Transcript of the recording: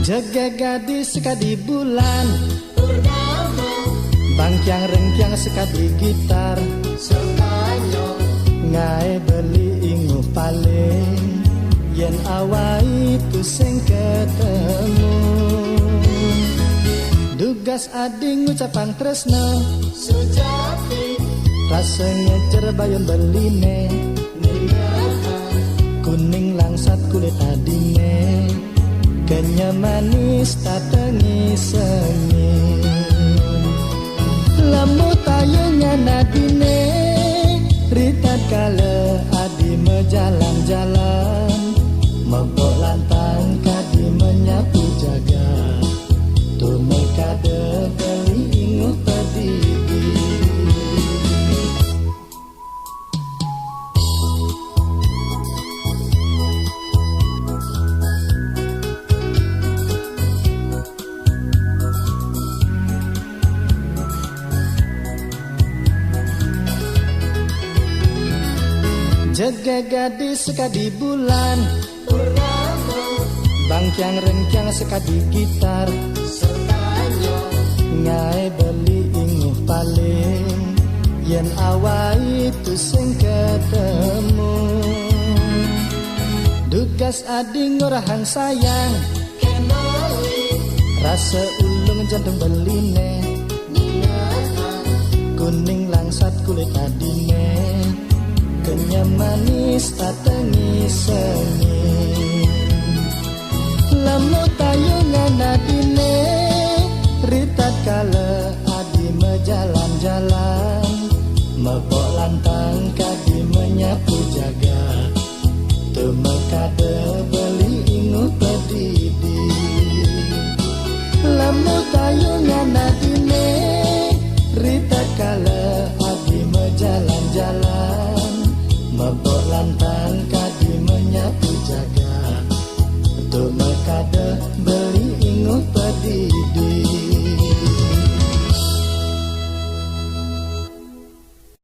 Jaga gadis sekadi bulan Purnama Bangkyang rengkyang sekadi gitar Sekanyo Ngai beli ingu paling Yen awai tu sing ketemu Dugas ading ucapan tresno Sujati Rasanya cerbayun beline Niyaha Kuning langsat kulit adine Kenya manis tatengi sengit Lamu tayangnya nadine Ritat kala adi mejalan-jalan Mebok lantang kadi menyapu jaga Tu mekade beli inguh pedidi Jaga gadis sekadi bulan Purnama Bangkyang rengkyang sekadi gitar Sekanyo Ngai beli inguh paling Yen awai tu sing ketemu Dugas ading orahan sayang Kenali Rasa ulung jantung beline Niyaha Kuning langsat kulit adine Kenya manis tatengi sengit Lamu tayungan adine Ritat kala adi mejalan-jalan Mebok lantang kadi menyapu jaga Temekade beli inguh pedidi Lamu tayungan adine